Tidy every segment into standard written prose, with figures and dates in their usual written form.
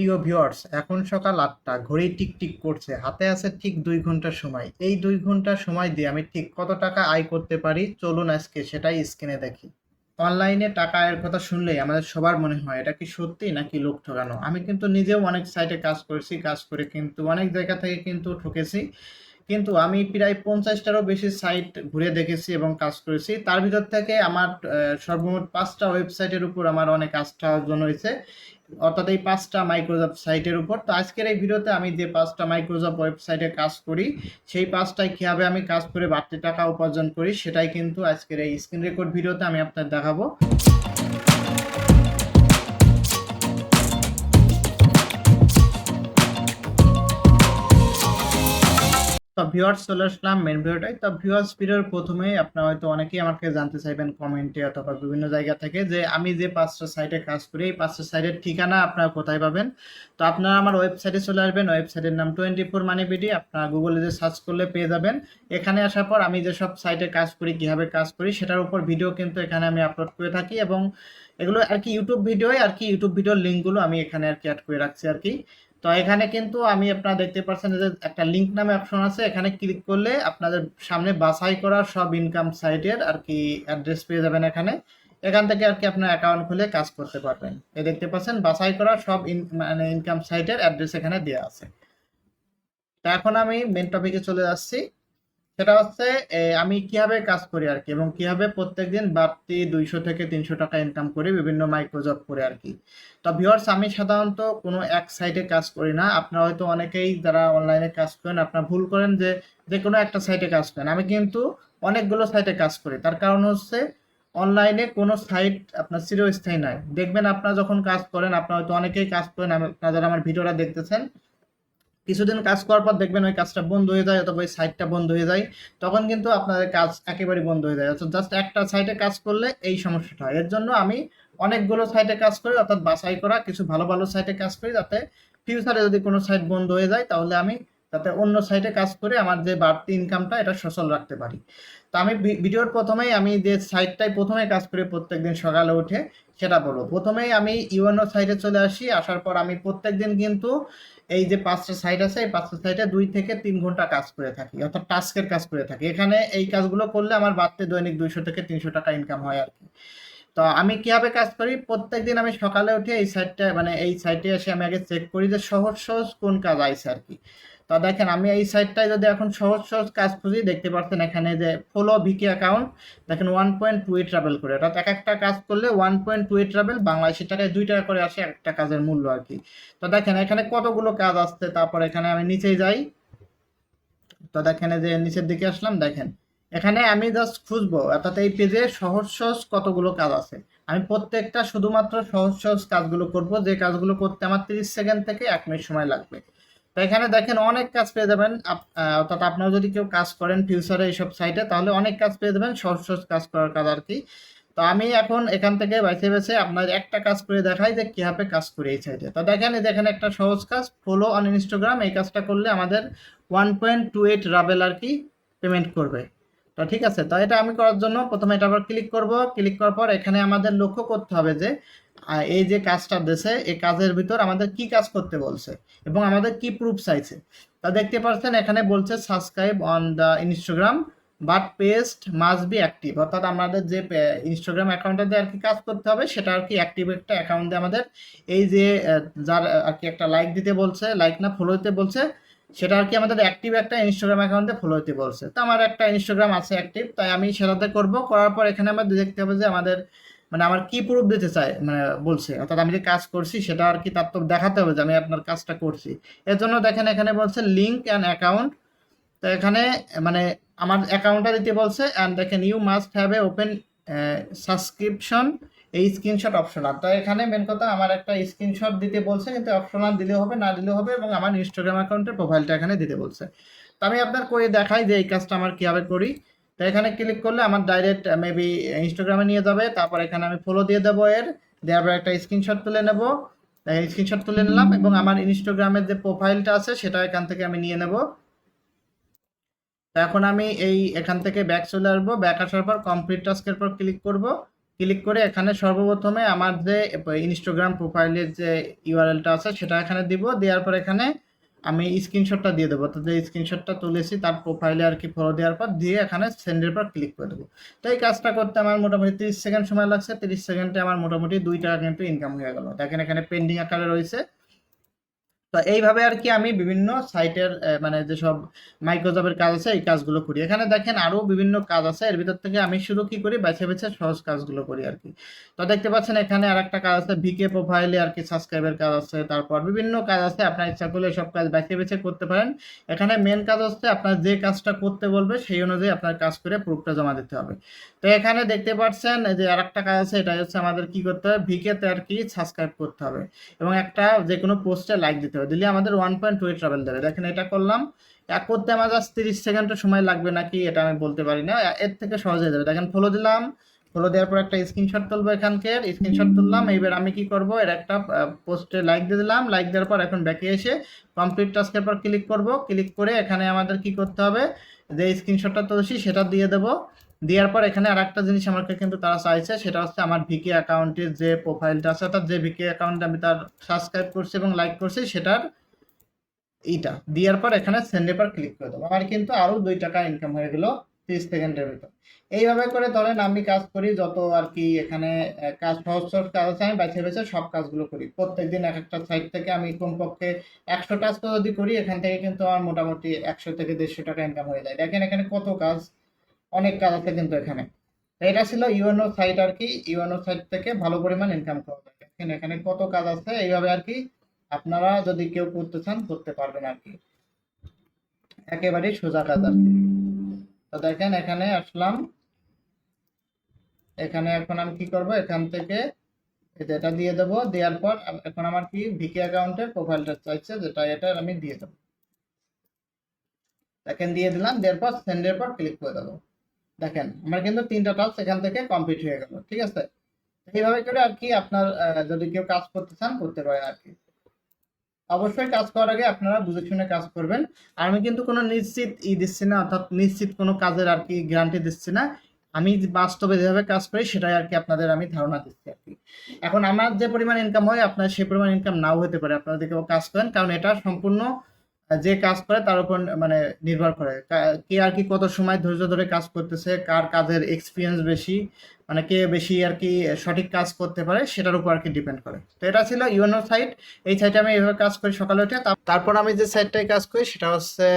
প্রিয় ভিউয়ার্স, এখন সকাল ৮টা, ঘড়ি টিকটিক করছে, হাতে আছে ঠিক ২ ঘন্টা সময়। এই ২ ঘন্টা সময় দিয়ে আমি ঠিক কত টাকা আয় করতে পারি, চলুন আজকে সেটাই স্ক্রিনে দেখি। অনলাইনে টাকা আয়ের কথা শুনলেই আমাদের সবার মনে হয় এটা কি সত্যি নাকি লোক ঠকানো। আমি কিন্তু নিজেও অনেক সাইটে কাজ করেছি, কাজ করে কিন্তু অনেক জায়গা থেকে কিন্তু ঠকেছি। কিন্তু আমি প্রায় ৫০টারও বেশি সাইট ঘুরে দেখেছি এবং কাজ করেছি। তার ভিতর থেকে আমার সর্বমোট ৫টা ওয়েবসাইটের উপর আমার অনেক আস্থা অর্জন হয়েছে, অর্থাৎ এই 5টা মাইক্রোসফট সাইটের উপর। তো আজকের এই ভিডিওতে আমি যে 5টা মাইক্রোসফট ওয়েবসাইটে কাজ করি, সেই 5টায় কীভাবে আমি কাজ করে বাড়তি টাকা উপার্জন করি, সেটাই কিন্তু আজকের এই স্ক্রিন রেকর্ড ভিডিওতে আমি আপনাদের দেখাবো। তো ভিউয়ার্স, চলে আসলাম মেন ভিডিওটাই। তো ভিউয়ার্স, ভিডিওর প্রথমেই আপনারা হয়তো অনেকেই আমাকে জানতে চাইবেন কমেন্টে অথবা বিভিন্ন জায়গা থেকে যে আমি যে 5টা সাইটে কাজ করি, এই 5টা সাইটের ঠিকানা আপনারা কোথায় পাবেন। তো আপনারা আমার ওয়েবসাইটে চলে আসবেন। ওয়েবসাইটের নাম 24 মানি বিডি। আপনারা গুগলে যে সার্চ করলে পেয়ে যাবেন। এখানে আসার পর আমি যেসব সাইটে কাজ করি, কীভাবে কাজ করি, সেটার উপর ভিডিও কিন্তু এখানে আমি আপলোড করে থাকি এবং এগুলো আর কি ইউটিউব ভিডিওই আর কি, ইউটিউব ভিডিওর লিঙ্কগুলো আমি এখানে আর কি অ্যাড করে রাখছি আর কি। তো এখানে কিন্তু আমি আপনারা দেখতে পাচ্ছেন যে একটা লিঙ্ক নামে অপশন আছে, এখানে ক্লিক করলে আপনাদের সামনে বাছাই করা সব ইনকাম সাইটের আর কি অ্যাড্রেস পেয়ে যাবেন। এখান থেকে আর কি আপনার অ্যাকাউন্ট খুলে কাজ করতে পারবেন। এই দেখতে পাচ্ছেন বাছাই করা সব মানে ইনকাম সাইটের অ্যাড্রেস এখানে দেওয়া আছে। তো এখন আমি মেন টপিকে চলে যাচ্ছি। সেটা হচ্ছে আমি কিভাবে কাজ করি আর কি, এবং কিভাবে প্রত্যেকদিন বাড়তি 200 থেকে 300 টাকা ইনকাম করি বিভিন্ন মাইক্রোজব করে আর কি। তো ভিউয়ার্স, আমি সাধারণত কোনো এক সাইটে কাজ করি না। আপনারা হয়তো অনেকেই যারা অনলাইনে কাজ করেন, আপনারা ভুল করেন যে যে কোনো একটা সাইটে কাজ করেন। আমি কিন্তু অনেকগুলো সাইটে কাজ করি। তার কারণ হচ্ছে অনলাইনে কোনো সাইট আপনার চিরস্থায়ী নয়। দেখবেন আপনারা যখন কাজ করেন, আপনারা হয়তো অনেকেই কাজ করেন, আপনারা যারা আমার ভিডিওটা দেখতেছেন, কিছুদিন কাজ করার পর দেখবেন ওই কাজটা বন্ধ হয়ে যায় অথবা ওই সাইটটা বন্ধ হয়ে যায়। তখন কিন্তু আপনাদের কাজ একেবারে বন্ধ হয়ে যায়। অর্থাৎ জাস্ট একটা সাইটে কাজ করলে এই সমস্যাটা হয়। এর জন্য আমি অনেকগুলো সাইটে কাজ করি, অর্থাৎ বাছাই করা কিছু ভালো ভালো সাইটে কাজ করি, যাতে ফিউচারে যদি কোনো সাইট বন্ধ হয়ে যায় তাহলে আমি যাতে অন্য সাইটে কাজ করে আমার যে বাড়তি ইনকামটা এটা সচল রাখতে পারি। তো আমি ভিডিওর প্রথমেই আমি যে সাইটটাই প্রথমে কাজ করি প্রত্যেকদিন সকালে উঠে, সেটা বলবো। প্রথমেই আমি ইউএনও সাইটে চলে আসি। আসার পর আমি প্রত্যেকদিন কিন্তু এই যে 5টা সাইট আছে, এই 5টা সাইটে 2 থেকে 3 ঘন্টা কাজ করে থাকি, অর্থাৎ টাস্কের কাজ করে থাকি। এখানে এই কাজগুলো করলে আমার বাড়তি দৈনিক 200 থেকে 300 টাকা ইনকাম হয় আর কি। তো আমি কিভাবে কাজ করি, প্রত্যেকদিন আমি সকালে উঠে এই সাইটটা মানে এই সাইটে এসে আমি আগে চেক করি যে সহজ সহজ কোন কাজ আইছে আর কি। তো দেখেন, আমি এই সাইটটায় যদি এখন সহজ সহজ কাজ খুঁজি, দেখতে পাচ্ছেন এখানে যে ফলো ভিকি অ্যাকাউন্ট, দেখেন 1.28 ট্রাভেল করে, অর্থাৎ এক একটা কাজ করলে 1.28 ট্রাভেল, বাংলাদেশি টাকায় 2 টাকা করে আসে একটা কাজের মূল্য আর কি। তো দেখেন এখানে কতগুলো কাজ আসছে। তারপর এখানে আমি নিচেই যাই। তো দেখেন এই যে নিচের দিকে আসলাম, দেখেন এখানে আমি জাস্ট খুঁজবো, অর্থাৎ এই পেজে সহজ সহজ কতগুলো কাজ আছে। আমি প্রত্যেকটা শুধুমাত্র সহজ সহজ কাজগুলো করব, যে কাজগুলো করতে আমার 30 সেকেন্ড থেকে 1 মিনিট সময় লাগবে। তো এখানে দেখেন অনেক কাজ পেয়ে যাবেন। অর্থাৎ আপনারা যদি কেউ কাজ করেন ফিউচারে এইসব সাইটে, তাহলে অনেক কাজ পেয়ে যাবেন, সহজ সহজ কাজ করার কাজ আর কি। তো আমি এখন এখান থেকে বেছে বেছে আপনার একটা কাজ করে দেখাই যে কিভাবে কাজ করি এই সাইটে। তো দেখেন এই দেখেন একটা সহজ কাজ, ফলো অন ইনস্টাগ্রাম। এই কাজটা করলে আমাদের 1.28 রাবেল আর কি পেমেন্ট করবে। তো ঠিক আছে, তো এটা আমি করার জন্য প্রথমে এটা আবার ক্লিক করব। ক্লিক করার পর এখানে আমাদের লক্ষ্য করতে হবে যে এই যে কাজটা দিয়েছে, এই কাজের ভিতর আমাদের কি কাজ করতে বলছে এবং আমাদের কি প্রুফ চাইছে। তা দেখতে পাচ্ছেন এখানে বলছে subscribe on the Instagram but paste must be active, অর্থাৎ আমাদের যে ইনস্টাগ্রাম অ্যাকাউন্টটা দিয়ে আর কি কাজ করতে হবে, সেটা আর কি অ্যাক্টিভ একটা অ্যাকাউন্ট দিয়ে আমাদের এই যে যার আর কি একটা লাইক দিতে বলছে, লাইক না ফলো দিতে বলছে, সেটা আর কি আমাদের অ্যাক্টিভ একটা ইনস্টাগ্রাম অ্যাকাউন্টে ফলো দিতে বলছে। তো আমার একটা ইনস্টাগ্রাম আছে অ্যাক্টিভ, তাই আমি সেটাতে করব। করার পর এখানে আমাদের দেখতে হবে যে আমাদের মানে আমার কি প্রুফ দিতে চায় মানে বলছে, অর্থাৎ আমি যে কাজ করছি সেটা আর কি তার তো দেখাতে হবে যে আমি আপনার কাজটা করছি। এর জন্য দেখেন এখানে বলছে লিঙ্ক অ্যান্ড অ্যাকাউন্ট। তো এখানে মানে আমার অ্যাকাউন্টটা দিতে বলছে, অ্যান্ড দেখেন you must have a open subscription, এই স্ক্রিনশট অপশনাল। তো এখানে মেন কথা আমার একটা স্ক্রিনশট দিতে বলছে, কিন্তু অপশনাল দিলে হবে না দিলেও হবে, এবং আমার ইনস্টাগ্রাম অ্যাকাউন্টের প্রোফাইলটা এখানে দিতে বলছে। তো আমি আপনার করে দেখাই যে এই কাজটা আমার কীভাবে করি। তো এখানে ক্লিক করলে আমার ডাইরেক্ট মেবি ইনস্টাগ্রামে নিয়ে যাবে। তারপর এখানে আমি ফলো দিয়ে দেবো, দেওয়ার পর একটা স্ক্রিনশট তুলে নেব। স্ক্রিনশট তুলে নিলাম এবং আমার ইনস্টাগ্রামের যে প্রোফাইলটা আছে সেটা এখান থেকে আমি নিয়ে নেব। তো এখন আমি এখান থেকে ব্যাক চলে আসবো। ব্যাক আসার পর কমপ্লিট টাস্কের পর ক্লিক করব। ক্লিক করে এখানে সর্বপ্রথমে আমার যে ইনস্টাগ্রাম প্রোফাইলের যে ইউআরএলটা আছে সেটা এখানে দিব, দেওয়ার পর এখানে আমি স্ক্রিনশটটা দিয়ে দেবো। তো যে স্ক্রিনশটটা তুলেছি তার প্রোফাইলে আর কি ফলো দেওয়ার পর দিয়ে এখানে সেন্ডের পর ক্লিক করে দেবো। তো এই কাজটা করতে আমার মোটামুটি 30 সেকেন্ড সময় লাগছে। 30 সেকেন্ডে আমার মোটামুটি 2 টাকা কিন্তু ইনকাম হয়ে গেল। দেখেন এখানে পেন্ডিং আকারে রয়েছে। তো এইভাবে আর কি আমি বিভিন্ন সাইটের মানে যেসব মাইক্রোজবের কাজ আছে এই কাজগুলো করি। এখানে দেখেন আরো বিভিন্ন কাজ আছে, এর ভিতর থেকে আমি শুধু কি করি, বেছে বেছে সহজ কাজগুলো করি আর কি। তো দেখতে পাচ্ছেন এখানে আর একটা কাজ আছে, ভিকে প্রোফাইলে আর কি সাবস্ক্রাইবের কাজ আছে, তারপর বিভিন্ন কাজ আছে। আপনার ইচ্ছা করলে সব কাজ বেছে বেছে করতে পারেন। এখানে মেন কাজ হচ্ছে আপনার যে কাজটা করতে বলবে সেই অনুযায়ী আপনার কাজ করে প্রুফটা জমা দিতে হবে। তো এখানে দেখতে পাচ্ছেন যে আর একটা কাজ আছে, এটা হচ্ছে আমাদের কি করতে হবে, ভিকেতে আর কি সাবস্ক্রাইব করতে হবে এবং একটা যে কোনো পোস্টে লাইক দিতে হবে, দিলে আমাদের 1.2 ট্রাভেল দেবে। দেখেন এটা করলাম, এক করতে আমার জাস্ট 30 সেকেন্ডের সময় লাগবে নাকি এটা আমি বলতে পারি না, এর থেকে সহজ হয়ে যাবে। দেখেন ফলো দিলাম, ফলো দেওয়ার পর একটা স্ক্রিনশট তুলবো, এখানকার স্ক্রিনশট তুললাম। এইবার আমি কি করব, এর একটা পোস্টে লাইক দিয়ে দিলাম, লাইক দেওয়ার পর এখন ব্যাকে এসে কমপ্লিট টাস্কের পর ক্লিক করব। ক্লিক করে এখানে আমাদের কি করতে হবে, যে স্ক্রিনশটটা তুলছি সেটা দিয়ে দেবো। দেওয়ার পর এখানে আর একটা জিনিস আমাকে কিন্তু তারা চাইছে, সেটা হচ্ছে আমার ভিকি অ্যাকাউন্টের যে প্রোফাইলটা আছে, অর্থাৎ যে ভিকি অ্যাকাউন্টে আমি তার সাবস্ক্রাইব করছি এবং লাইক করছি সেটার এইটা দেওয়ার পর এখানে সেন্ডের পর ক্লিক করে দেবো। আমার কিন্তু আরো 2 টাকা ইনকাম হয়ে গেল 30 সেকেন্ডের ভিতর। এইভাবে করে ধরেন আমি কাজ করি যত আর কি এখানে কাজ, সহজ সহজ কাজ আছে আমি বেছে বেছে সব কাজগুলো করি। প্রত্যেকদিন এক একটা সাইট থেকে আমি কমপক্ষে 100 টাস্ক যদি করি এখান থেকে কিন্তু আমার মোটামুটি 100 থেকে 150 টাকা ইনকাম হয়ে যায়। দেখেন এখানে কত কাজ, অনেক কাজ আছে কিন্তু এখানে। তো এটা ছিল ইউএনও সাইট আর কি, ইউএনও সাইট থেকে ভালো পরিমাণ ইনকাম করা যায়। দেখেন এখানে কত কাজ আছে, এইভাবে আর কি আপনারা যদি কেউ করতে চান করতে পারবেন আর কি, একেবারেই সোজা কাজ আর কি। তো দেখেন এখানে আসলাম, এখানে এখন আমি কি করব, এখান থেকে এটা দিয়ে দেবো। দেওয়ার পর এখন আমার কি ভিকি অ্যাকাউন্টের প্রোফাইলটা চাইছে, যেটা এটা আমি দিয়ে দেবো। দেখেন দিয়ে দিলাম, দেওয়ার পর সেন্ডের পর ক্লিক করে দেবো। দেখেন আমার কিন্তু 3টা টাস্ক এখান থেকে কমপ্লিট হয়ে গেল। ঠিক আছে, এইভাবে করে আর কি আপনার যদি কেউ কাজ করতে চান করতে পারেন আর কি। অবশ্যই কাজ করার আগে আপনারা বুঝে শুনে কাজ করবেন। আর আমি কিন্তু কোনো নিশ্চিত দিচ্ছি না, অর্থাৎ নিশ্চিত কোনো কাজের আর কি গ্যারান্টি দিচ্ছি না। আমি বাস্তবে যেভাবে কাজ করি সেটাই আর কি আপনাদের আমি ধারণা দিচ্ছি আর কি। এখন আমার যে পরিমাণ ইনকাম হয় আপনার সে পরিমাণ ইনকাম নাও হতে পারে, আপনারা যদি কেউ কাজ করেন, কারণ এটা সম্পূর্ণ যে কাজ করে তার উপর মানে নির্ভর করে কে আর কি কত সময় ধৈর্য ধরে কাজ করতেছে, কার কাজের এক্সপিরিয়েন্স বেশি, মানে কে বেশি আর কি সঠিক কাজ করতে পারে সেটার উপর আর কি ডিপেন্ড করে। তো এটা ছিল ইউনো সাইট। এই সাইটে আমি এইভাবে কাজ করি সকালে উঠে। তারপর আমি যে সাইটটায় কাজ করি সেটা হচ্ছে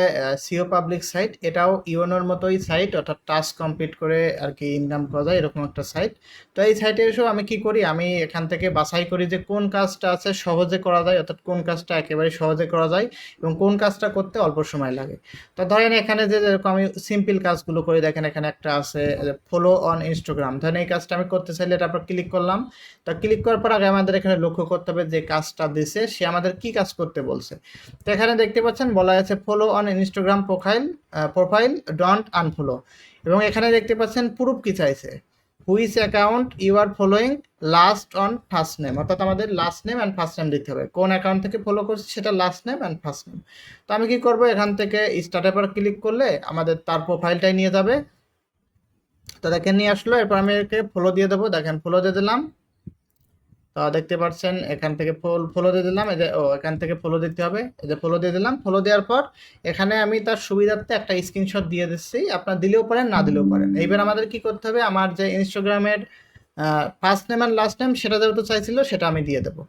সিও পাবলিক সাইট। এটাও ইউনোর মতোই সাইট, অর্থাৎ টাস্ক কমপ্লিট করে আর কি ইনকাম করা যায় এরকম একটা সাইট। তো এই সাইটে এসেও আমি কি করি, আমি এখান থেকে বাছাই করি যে কোন কাজটা আছে সহজে করা যায়, অর্থাৎ কোন কাজটা একেবারে সহজে করা যায় এবং কোন কাজটা করতে অল্প সময় লাগে। তো ধরেন এখানে যে যেরকম আমি সিম্পল কাজগুলো করি, দেখেন এখানে একটা আছে ফলো অন ইনস্টাগ্রাম। ধরেন এই কাজটা আমি করতে চাইলে তারপর ক্লিক করলাম। তো ক্লিক করার পর আগে আমাদের এখানে লক্ষ্য করতে হবে যে কাজটা দিছে সে আমাদের কি কাজ করতে বলছে। তো এখানে দেখতে পাচ্ছেন বলা আছে follow on Instagram profile don't unfollow, এবং এখানে দেখতে পাচ্ছেন প্রুফ কি চাইছে, which account you are following last on first name, অর্থাৎ আমাদের last name and first name দিতে হবে, কোন অ্যাকাউন্ট থেকে ফলো করছি সেটা last name and first name. তো আমি কি করব, এখান থেকে স্টার্টের পর ক্লিক করলে আমাদের তার প্রোফাইলটাই নিয়ে যাবে। তো দেখেন নিয়ে আসলো, এরপর আমি একে ফলো দিয়ে দেবো। দেখেন ফলো দিয়ে দিলাম। তো দেখতে পাচ্ছেন এখান থেকে ফলো দিয়ে দিলাম, এই যে এখান থেকে ফলো দিতে হবে, এই যে ফলো দিয়ে দিলাম। ফলো দেওয়ার পর এখানে আমি তার সুবিধার্থে একটা স্ক্রিনশট দিয়ে দিচ্ছি, আপনার দিলেও পারেন না দিলেও পারেন। এইবার আমাদের কি করতে হবে, আমার যে ইনস্টাগ্রামের ফার্স্ট নেম আর লাস্ট নেম সেটা যেহেতু চাইছিল সেটা আমি দিয়ে দেবো।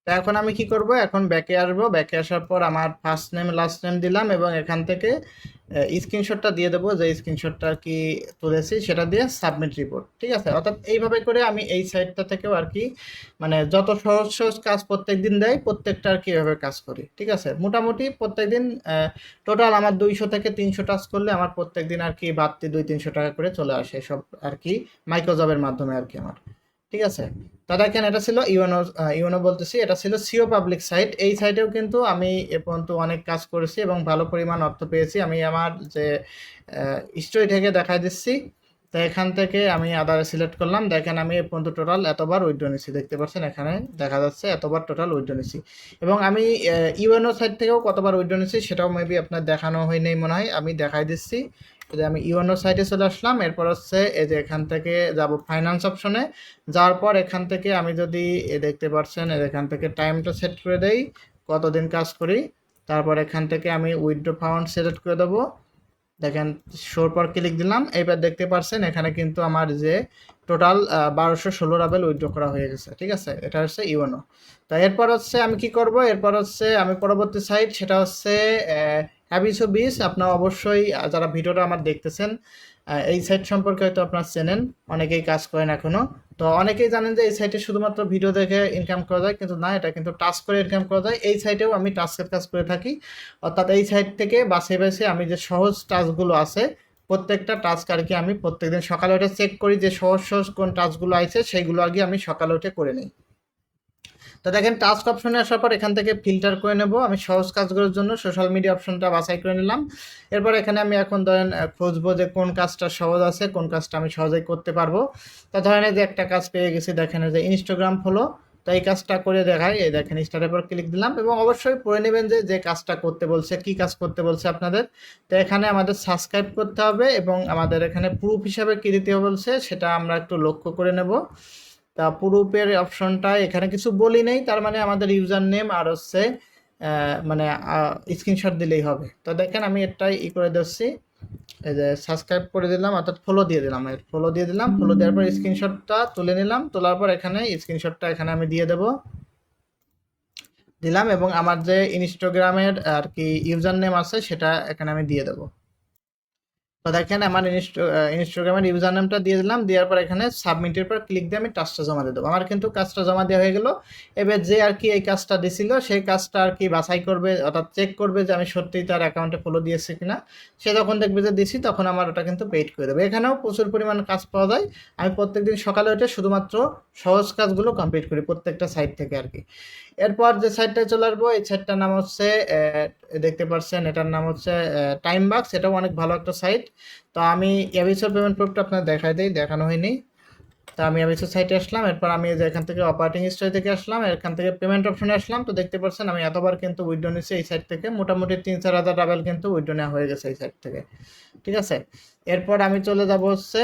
তো এখন আমি কি করব, এখন ব্যাকে আসবো। ব্যাকে আসার পর আমার ফার্স্ট নেম লাস্ট নেম দিলাম এবং এখান থেকে স্ক্রিনশটটা দিয়ে দেবো, যে স্ক্রিনশটটা আর কি তুলেছি সেটা দিয়ে সাবমিট রিপোর্ট। ঠিক আছে, অর্থাৎ এইভাবে করে আমি এই সাইটটা থেকেও আর কি মানে যত সহজ সহজ কাজ প্রত্যেক দিন দেয় প্রত্যেকটা আর কি এভাবে কাজ করি। ঠিক আছে, মোটামুটি প্রত্যেক দিন টোটাল আমার 200 থেকে 300 টাস্ক করলে আমার প্রত্যেক দিন আর কি বাড়তি 200-300 টাকা করে চলে আসে সব আর কি মাইক্রোজবের মাধ্যমে আর কি আমার। ঠিক আছে, তারা কেন, এটা ছিল ইউনো বলতেছি, এটা ছিল সিও পাবলিক সাইট। এই সাইটেও কিন্তু আমি এ পর্যন্ত অনেক কাজ করেছি এবং ভালো পরিমাণ অর্থ পেয়েছি। আমি আমার যে স্টোরি থেকে দেখাই দিচ্ছি। তো এখান থেকে আমি আদারে সিলেক্ট করলাম। দেখেন আমি এ পর্যন্ত টোটাল এতবার উইথড্র নিছি, দেখতে পাচ্ছেন এখানে দেখা যাচ্ছে এতবার টোটাল উইথড্র নিছি। এবং আমি ইউএনও সাইট থেকেও কতবার উইথড্র নিছি সেটাও মেবি আপনার দেখানো হয়নি মনে হয়, আমি দেখাই দিচ্ছি। যে আমি ইওনো সাইটে চলে আসলাম। এরপর হচ্ছে এই যে এখান থেকে যাব ফাইন্যান্স অপশনে। যাওয়ার পর এখান থেকে আমি যদি দেখতে পাচ্ছেন এখান থেকে টাইমটা সেট করে দেই, কতদিন কাজ করি। তারপর এখান থেকে আমি উইথড্র ফান্ড সিলেক্ট করে দেবো। দেখেন শোর পর ক্লিক দিলাম। এবার দেখতে পাচ্ছেন এখানে কিন্তু আমার যে টোটাল 1216 রাবেল উইথড্র করা হয়ে গেছে। ঠিক আছে, এটা হচ্ছে ইওনো। তো এরপর হচ্ছে আমি কি করব, এরপর হচ্ছে আমি পরবর্তী সাইট সেটা হচ্ছে হ্যাবিসো বিস। আপনারা অবশ্যই যারা ভিডিওটা আমার দেখতেছেন এই সাইট সম্পর্কে হয়তো আপনারা চেনেন, অনেকেই কাজ করেন এখনো। তো অনেকেই জানেন যে এই সাইটে শুধুমাত্র ভিডিও দেখে ইনকাম করা যায়, কিন্তু না, এটা কিন্তু টাস্ক করে ইনকাম করা যায়। এই সাইটেও আমি টাস্কের কাজ করে থাকি, অর্থাৎ এই সাইট থেকে বাছে বাছে আমি যে সহজ টাস্কগুলো আছে প্রত্যেকটা টাস্ক আর কি আমি প্রত্যেকদিন সকালে উঠে চেক করি যে সহজ সহজ কোন টাস্কগুলো আছে, সেইগুলো আর কি আমি সকালে উঠে করে নিই। তো দেখেন টাস্ক অপশনে আসার পর এখান থেকে ফিল্টার করে নেব। আমি সহজ কাজগুলোর জন্য সোশ্যাল মিডিয়া অপশনটা বাছাই করে নিলাম। এরপর এখানে আমি এখন ধরেন খুঁজবো যে কোন কাজটা সহজ আছে, কোন কাজটা আমি সহজেই করতে পারবো। তো ধরেন যে একটা কাজ পেয়ে গেছি, দেখেন যে ইনস্টাগ্রাম ফলো। তো এই কাজটা করে দেখাই, এই দেখেন স্টার্টের পর ক্লিক দিলাম। এবং অবশ্যই পড়ে নেবেন যে যে কাজটা করতে বলছে, কি কাজ করতে বলছে আপনাদের। তো এখানে আমাদের সাবস্ক্রাইব করতে হবে এবং আমাদের এখানে প্রুফ হিসাবে কী দিতে বলছে সেটা আমরা একটু লক্ষ্য করে নেব। তা প্রুফের অপশনটা এখানে কিছু বলি নেই, তার মানে আমাদের ইউজার নেম আর হচ্ছে মানে স্ক্রিনশট দিলেই হবে। তো দেখেন আমি এটাই করে দিচ্ছি, এই যে সাবস্ক্রাইব করে দিলাম, অর্থাৎ ফলো দিয়ে দিলাম। ফলো দিয়ে দিলাম, ফলো দেওয়ার পর স্ক্রিনশটটা তুলে নিলাম। তোলার পর এখানে স্ক্রিনশটটা এখানে আমি দিয়ে দেবো, দিলাম। এবং আমার যে ইনস্টাগ্রামের আর কি ইউজার নেম আছে সেটা এখানে আমি দিয়ে দেবো। তো দেখেন আমার ইনস্টাগ্রামের ইউজার নেমটা দিয়ে দিলাম, দেওয়ার পর এখানে সাবমিটের পর ক্লিক দিয়ে আমি টাস্কটা জমা দিয়ে দেবো। আমার কিন্তু কাজটা জমা দেওয়া হয়ে গেল। এবার যে আর কি এই কাজটা দিছিল সেই কাজটা আর কি বাছাই করবে, অর্থাৎ চেক করবে যে আমি সত্যিই তার অ্যাকাউন্টে ফলো দিয়েছি কিনা। সে যখন দেখবে যে দিছি তখন আমার ওটা কিন্তু পেইড করে দেবে। এখানেও প্রচুর পরিমাণ কাজ পাওয়া যায়। আমি প্রত্যেকদিন সকালে উঠে শুধুমাত্র সহজ কাজগুলো কমপ্লিট করি প্রত্যেকটা সাইট থেকে আর কি। এরপর যে সাইটটায় চলে আসবো, এই সাইটটার নাম হচ্ছে দেখতে পাচ্ছেন এটার নাম হচ্ছে টাইম বাক্স। এটাও অনেক ভালো একটা সাইট। তো আমি অ্যাভিসোর পেমেন্ট প্রুফটা আপনার দেখাই দিই, দেখানো হয়নি। তো আমি অ্যাভিসোর সাইটে আসলাম। এরপর আমি যে এখান থেকে অপারেটিং হিস্ট্রি থেকে আসলাম, এখান থেকে পেমেন্ট অপশনে আসলাম। তো দেখতে পাচ্ছেন আমি এতবার কিন্তু উইথড্র নিচ্ছি এই সাইট থেকে, মোটামুটি 3-4 হাজার ডাবল কিন্তু উইথড্র নেওয়া হয়ে গেছে এই সাইট থেকে। ঠিক আছে, এরপর আমি চলে যাব হচ্ছে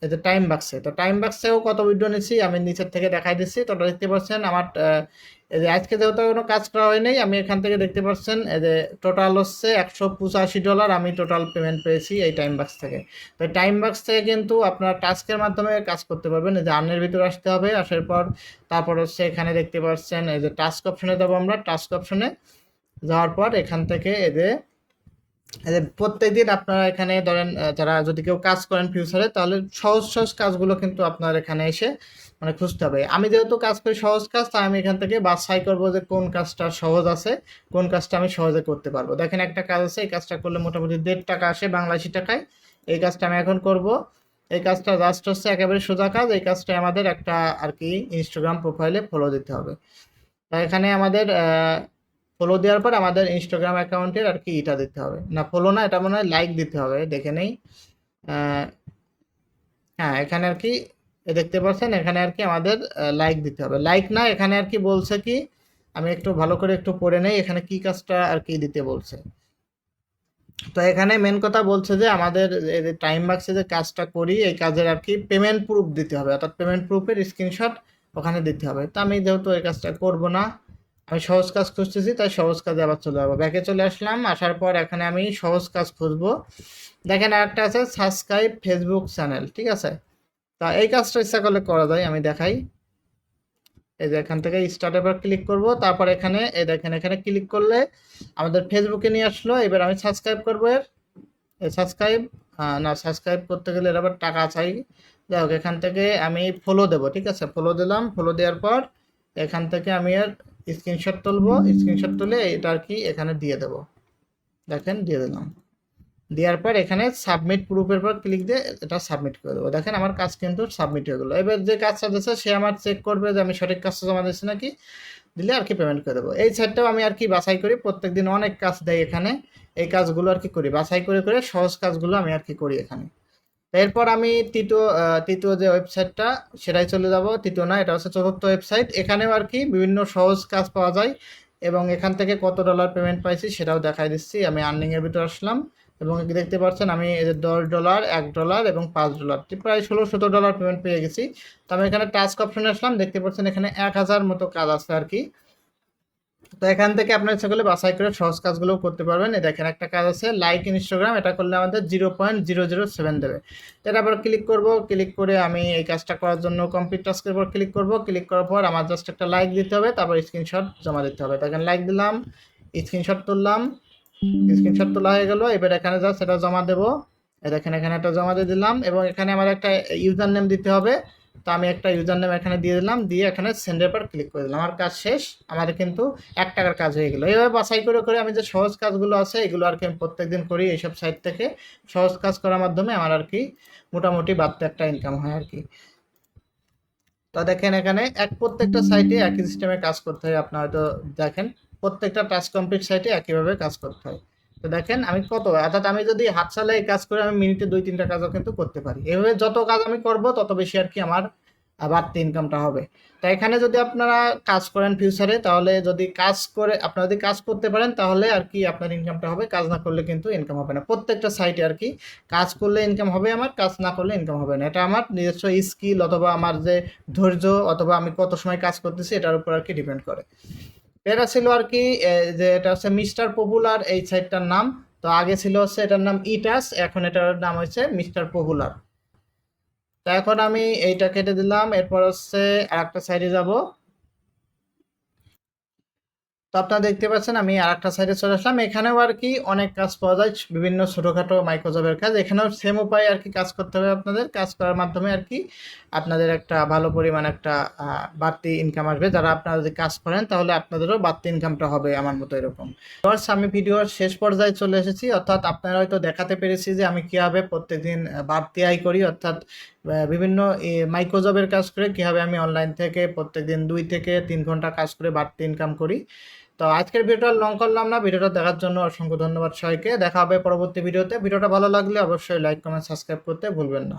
এই যে টাইম বাক্সে। তো টাইম বাক্সেও কত উইথড্র নিচ্ছি আমি নিচের থেকে দেখাই দিচ্ছি। তো দেখতে পাচ্ছেন আমার এই যে আজকে যেহেতু কোনো কাজ করা হয়নি, আমি এখান থেকে দেখতে পাচ্ছেন এই যে টোটাল হচ্ছে $185 আমি টোটাল পেমেন্ট পেয়েছি এই টাইম বাক্স থেকে। তো টাইম বাক্স থেকে কিন্তু আপনার টাস্কের মাধ্যমে কাজ করতে পারবেন। এই যে আর্নের ভিতরে আসতে হবে, আসার পর তারপর হচ্ছে এখানে দেখতে পাচ্ছেন এই যে টাস্ক অপশনে যাবো আমরা। টাস্ক অপশনে যাওয়ার পর এখান থেকে এই যে প্রত্যেকদিন আপনারা এখানে ধরেন যারা যদি কেউ কাজ করেন ফিউচারে, তাহলে সহজ সহজ কাজগুলো কিন্তু আপনার এখানে এসে মানে খুঁজতে হবে। আমি যেহেতু কাজ করি সহজ কাজ, তাই আমি এখান থেকে বাছাই করবো যে কোন কাজটা সহজ আছে, কোন কাজটা আমি সহজে করতে পারবো। দেখেন একটা কাজ আছে, এই কাজটা করলে মোটামুটি 1.5 টাকা আসে বাংলাদেশি টাকায়। এই কাজটা আমি এখন করব। এই কাজটা জাস্ট হচ্ছে একেবারে সোজা কাজ। এই কাজটা আমাদের একটা আর কি ইনস্টাগ্রাম প্রোফাইলে ফলো দিতে হবে। তো এখানে আমাদের ফলো দেওয়ার পর আমাদের ইনস্টাগ্রাম অ্যাকাউন্টের আর কি এটা দিতে হবে, না ফলো না, এটা মনে হয় লাইক দিতে হবে, দেখে নেই। হ্যাঁ, এখানে আর কি দেখতে পাচ্ছেন এখানে আর কি আমাদের লাইক দিতে হবে। লাইক না, এখানে আর কি বলছে কি, আমি একটু ভালো করে একটু পড়ে নেই এখানে কি কাজটা আর কি দিতে বলছে। তো এখানে মেন কথা বলছে যে আমাদের টাইম বাক্সে যে কাজটা করি এই কাজের আর কি পেমেন্ট প্রুফ দিতে হবে, অর্থাৎ পেমেন্ট প্রুফের স্ক্রিনশট ওখানে দিতে হবে। তো আমি যেহেতু এই কাজটা করব না, আমি সহজ কাজ খুঁজতেছি, তাই সহজ কাজে আবার চলে যাবো। ব্যাকে চলে আসলাম, আসার পর এখানে আমি সহজ কাজ খুঁজবো। দেখেন আরেকটা আছে সাবস্ক্রাইব ফেসবুক চ্যানেল। ঠিক আছে, তা এই কাজটা ইচ্ছা করলে করা যায়, আমি দেখাই। এই যে এখান থেকে স্টার্ট এবার ক্লিক করব, তারপর এখানে এই দেখেন এখানে ক্লিক করলে আমাদের ফেসবুকে নিয়ে আসলো। এবার আমি সাবস্ক্রাইব করবো। এর সাবস্ক্রাইব না, সাবস্ক্রাইব করতে গেলে এর আবার টাকা চাই। যাই হোক, এখান থেকে আমি ফলো দেবো। ঠিক আছে, ফলো দিলাম। ফলো দেওয়ার পর এখান থেকে আমি এর স্ক্রিনশট তুলবো। স্ক্রিনশট তুলে এটা আর কি এখানে দিয়ে দেবো। দেখেন দিয়ে দিলাম। দেওয়ার পর এখানে সাবমিট প্রুফের পর ক্লিক দিয়ে এটা সাবমিট করে দেবো। দেখেন আমার কাজ কিন্তু সাবমিট হয়ে গেলো। এবার যে কাজটা দিচ্ছে সে আমার চেক করবে যে আমি সঠিক কাজটা জমা দিচ্ছি নাকি, দিলে আর কি পেমেন্ট করে দেবো। এই সাইটটাও আমি আর কি বাছাই করি, প্রত্যেকদিন অনেক কাজ দেয় এখানে। এই কাজগুলো আর কি করি, বাছাই করে করে সহজ কাজগুলো আমি আর কি করি এখানে। এরপর আমি তৃতীয় যে ওয়েবসাইটটা সেটাই চলে যাব। তৃতীয় না, এটা হচ্ছে চতুর্থ ওয়েবসাইট। এখানেও আর কি বিভিন্ন সহজ কাজ পাওয়া যায় এবং এখান থেকে কত ডলার পেমেন্ট পাইছি সেটাও দেখাই দিচ্ছি। আমি আর্নিংয়ের ভিতরে আসলাম এবং দেখতে পাচ্ছেন আমি এই যে $10, $1 এবং $5 প্রায় $16-17 পেমেন্ট পেয়ে গেছি। তো আমি এখানে টাস্ক অপশনে আসলাম, দেখতে পাচ্ছেন এখানে 1000 মতো কাজ আছে আর কি। তো এখান থেকে আপনার ইচ্ছা করলে বাছাই করে সহজ কাজগুলো করতে পারবেন। এই দেখেন একটা কাজ আছে লাইক ইনস্টাগ্রাম, এটা করলে আমাদের 0.007 দেবে। তো এটা আবার ক্লিক করব, ক্লিক করে আমি এই কাজটা করার জন্য কমপ্লিট টাস্কের উপর ক্লিক করব। ক্লিক করার পর আমার জাস্ট একটা লাইক দিতে হবে, তারপর স্ক্রিনশট জমা দিতে হবে। তো এখানে লাইক দিলাম, স্ক্রিনশট তুললাম, স্ক্রিনশট তোলা হয়ে গেল। এবার এখানে জাস্ট এটা জমা দেবো। এই দেখেন এখানে একটা জমা দিয়ে দিলাম এবং এখানে আমার একটা ইউজার নেম দিতে হবে। তো আমি একটা ইউজার নেম এখানে দিয়ে দিলাম, দিয়ে এখানে সেন্ডের পর ক্লিক করে দিলাম। আমার কাজ শেষ, আমাদের কিন্তু $1 কাজ হয়ে গেলো। এইভাবে বাছাই করে করে আমি যে সহজ কাজগুলো আছে এগুলো আর কি আমি প্রত্যেকদিন করি এইসব সাইট থেকে। সহজ কাজ করার মাধ্যমে আমার আর কি মোটামুটি বাড়তি একটা ইনকাম হয় আর কি। তো দেখেন এখানে প্রত্যেকটা সাইটে একই সিস্টেমে কাজ করতে হয়। আপনার হয়তো দেখেন প্রত্যেকটা টাস্ক কমপ্লিট সাইটে একইভাবে কাজ করতে হয়। তো দেখেন আমি কত, অর্থাৎ আমি যদি হাত চালাই কাজ করে আমি মিনিটে 2-3টা কাজও কিন্তু করতে পারি। এভাবে যত কাজ আমি করব তত বেশি আর কি আমার বাড়তি ইনকামটা হবে। তো এখানে যদি আপনারা কাজ করেন ফিউচারে, তাহলে যদি কাজ করে আপনারা যদি কাজ করতে পারেন তাহলে আর কি আপনার ইনকামটা হবে, কাজ না করলে কিন্তু ইনকাম হবে না। প্রত্যেকটা সাইটে আর কি কাজ করলে ইনকাম হবে, আমার কাজ না করলে ইনকাম হবে না। এটা আমার নিজস্ব স্কিল অথবা আমার যে ধৈর্য অথবা আমি কত সময় কাজ করতেছি এটার উপর আর কি ডিপেন্ড করে। এটা ছিল আর কি যে এটা হচ্ছে মিস্টার পপুলার এই সাইটটার নাম। তো আগে ছিল হচ্ছে এটার নাম ইটাস, এখন এটার নাম হচ্ছে মিস্টার পপুলার। তো এখন আমি এইটা কেটে দিলাম, এরপর হচ্ছে আরেকটা সাইডে যাব। তো আপনারা দেখতে পাচ্ছেন আমি আরেকটা সাইডে চলে আসলাম। এখানেও আর কি অনেক কাজ পাওয়া যায়, বিভিন্ন ছোটোখাটো মাইক্রোজবের কাজ। এখানেও সেম উপায়ে আর কি কাজ করতে হবে আপনাদের। কাজ করার মাধ্যমে আর কি আপনাদের একটা ভালো পরিমাণ একটা বাড়তি ইনকাম আসবে। যারা আপনারা যদি কাজ করেন তাহলে আপনাদেরও বাড়তি ইনকামটা হবে আমার মতো এরকম। ফার্স্ট আমি ভিডিওর শেষ পর্যায়ে চলে এসেছি, অর্থাৎ আপনারা হয়তো দেখাতে পেরেছি যে আমি কীভাবে প্রত্যেকদিন বাড়তি আয় করি, অর্থাৎ বিভিন্ন মাইক্রোজবের কাজ করে কীভাবে আমি অনলাইন থেকে প্রত্যেকদিন 2 থেকে 3 ঘন্টা কাজ করে বাড়তি ইনকাম করি। তো আজকের ভিডিওটা লং করলাম না, ভিডিওটা দেখার জন্য অসংখ্য ধন্যবাদ সবাইকে। দেখা হবে পরবর্তী ভিডিওতে। ভিডিওটা ভালো লাগলে অবশ্যই লাইক কমেন্ট সাবস্ক্রাইব করতে ভুলবেন না।